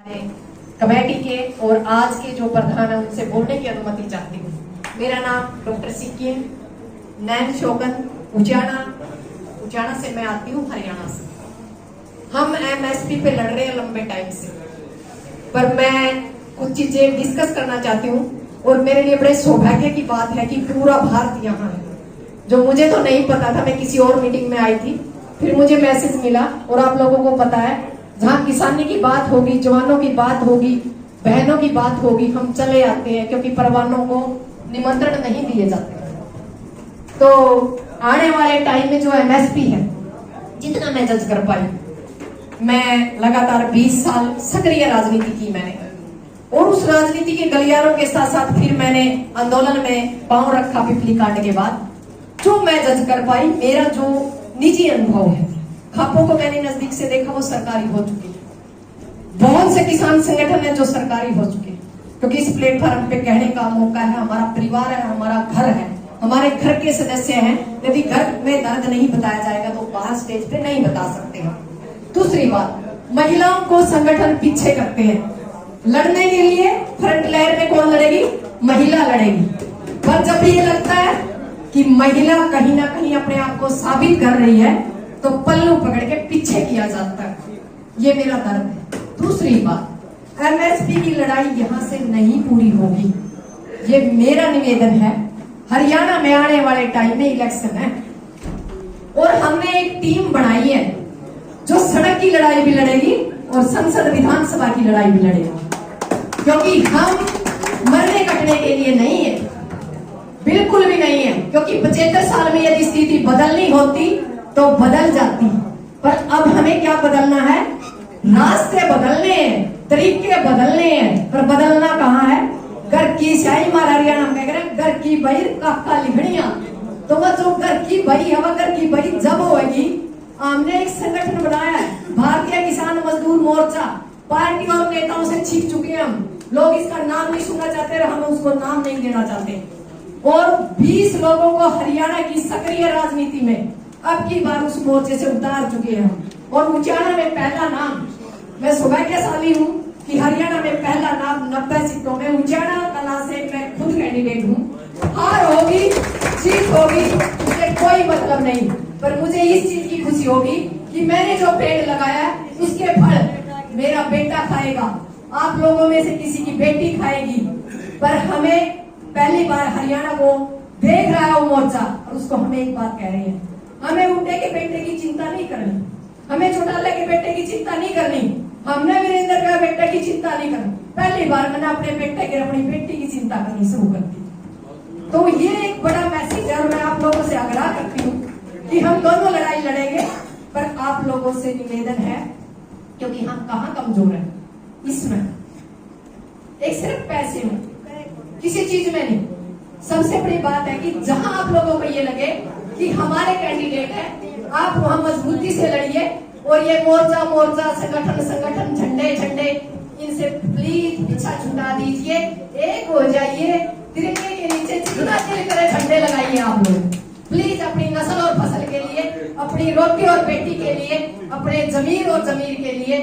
Committee के और आज के जो प्रधान है उनसे बोलने की अनुमति चाहती हूँ। मेरा नाम डॉक्टर सिक्किम नैन शोगन उचाना से मैं आती हूँ, हरियाणा से। हम एमएसपी पे लड़ रहे हैं लंबे टाइम से, पर मैं कुछ चीजें डिस्कस करना चाहती हूँ और मेरे लिए बड़े सौभाग्य की बात है कि पूरा भारत यहाँ है, जो मुझे तो नहीं पता था। मैं किसी और मीटिंग में आई थी, फिर मुझे मैसेज मिला और आप लोगों को पता है जहाँ किसानी की बात होगी, जवानों की बात होगी, बहनों की बात होगी, हम चले आते हैं क्योंकि परिवारों को निमंत्रण नहीं दिए जाते। तो आने वाले टाइम में जो एमएसपी है, जितना मैं जज कर पाई, मैं लगातार 20 साल सक्रिय राजनीति की मैंने, और उस राजनीति के गलियारों के साथ साथ फिर मैंने आंदोलन में पांव रखा पिपली कांड के बाद। जो मैं जज कर पाई, मेरा जो निजी अनुभव है, खापों को मैंने नजदीक से देखा, वो सरकारी हो चुकी है। बहुत से किसान संगठन है जो सरकारी हो चुके हैं, क्योंकि इस प्लेटफॉर्म पे कहने का मौका है, हमारा परिवार है, हमारा घर है, हमारे घर के सदस्य हैं। यदि घर में दर्द नहीं बताया जाएगा तो बाहर स्टेज पे नहीं बता सकते हम। दूसरी बात, महिलाओं को संगठन पीछे करते हैं लड़ने के लिए। फ्रंट लाइन में कौन लड़ेगी? महिला लड़ेगी। पर जब भी ये लगता है कि महिला कहीं ना कहीं अपने आप को साबित कर रही है, तो पल्लू पकड़ के पीछे किया जाता है। ये मेरा दर्द है। दूसरी बात, एमएसपी की लड़ाई यहाँ से नहीं पूरी होगी, ये मेरा निवेदन है। हरियाणा में आने वाले टाइम में इलेक्शन है और हमने एक टीम बनाई है जो सड़क की लड़ाई भी लड़ेगी और संसद विधानसभा की लड़ाई भी लड़ेगी, क्योंकि हम मरने कटने के लिए नहीं है, बिल्कुल भी नहीं है। क्योंकि 75 साल में यदि स्थिति बदलनी होती तो बदल जाती, पर अब हमें क्या बदलना है? रास्ते बदलने हैं, तरीके बदलने हैं, पर बदलना कहाँ है? घर की स्याही हमारा हरियाणा में कह रहे हैं, घर की बही काका लिखड़ियां। तो वह जो घर की बही है, वह घर की बही जब होगी। हमने एक संगठन बनाया है, भारतीय किसान मजदूर मोर्चा। पार्टी और नेताओं से छिप चुके हैं हम, लोग इसका नाम नहीं सुनना चाहते और हम उसको नाम नहीं देना चाहते। और 20 लोगों को हरियाणा की सक्रिय राजनीति में अब की बार उस मोर्चे से उतार चुके हैं हम। और उचाना में पहला नाम, मैं सौभाग्यशाली हूँ कि हरियाणा में पहला नाम 90 सीटों में उचाना कला से मैं खुद कैंडिडेट हूँ। हार होगी, जीत होगी, मुझे कोई मतलब नहीं, पर मुझे इस चीज की खुशी होगी कि मैंने जो पेड़ लगाया उसके फल मेरा बेटा खाएगा, आप लोगों में से किसी की बेटी खाएगी। पर हमें पहली बार हरियाणा को देख रहा है वो मोर्चा, और उसको हमें एक बात कह रही है, हमें उनके के बेटे की चिंता नहीं करनी, हमें चौटाला के बेटे की चिंता नहीं करनी, हमने वीरेंद्र का बेटे की चिंता नहीं करनी। पहली बार मैंने अपने बेटे की, अपनी बेटी की चिंता करनी शुरू कर दी। तो ये एक बड़ा मैसेज है और मैं आप लोगों से आग्रह करती हूँ कि हम दोनों लड़ाई लड़ेंगे, पर आप लोगों से निवेदन है, क्योंकि हम कहाँ कमजोर हैं इसमें, एक सिर्फ पैसे में, किसी चीज में नहीं। सबसे बड़ी बात है कि जहां आप लोगों को ये लगे कि हमारे कैंडिडेट है, आप वहां मजबूती से लड़िए। और ये मोर्चा संगठन झंडे इनसे प्लीज पीछा छुटा दीजिए, एक हो जाइए। तिरंगे के नीचे जितना दिल करे झंडे लगाइए आप लोग प्लीज, अपनी नस्ल और फसल के लिए, अपनी रोटी और बेटी के लिए, अपने जमीर और जमीर के लिए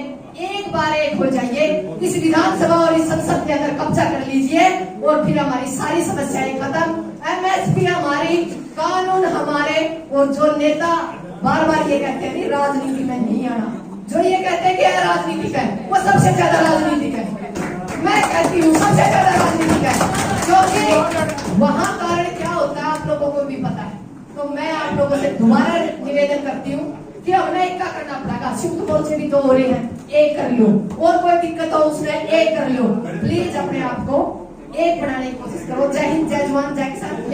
एक बार एक हो जाइए। इस विधानसभा और इस संसद के अंदर कब्जा कर लीजिए और फिर हमारी सारी समस्याएं खत्म। एमएसपी हमारी, कानून हमारे। और जो नेता बार बार ये कहते हैं राजनीति में नहीं आना, जो ये कहते हैं कि राजनीतिक है, वो सबसे ज्यादा राजनीतिक है। मैं कहती हूँ सबसे ज्यादा राजनीतिक है, क्योंकि वहाँ कारण क्या होता है आप लोगों को भी पता है। तो मैं आप लोगों से दोबारा निवेदन करती हूँ कि हमने एक का करना पड़ेगा। संयुक्त मोर्चे भी तो हो रहे हैं, एक कर लो, और कोई दिक्कत हो उसमें एक कर लो। प्लीज अपने आप को एक बनाने की कोशिश करो। जय हिंद, जय जवान, जय किसान।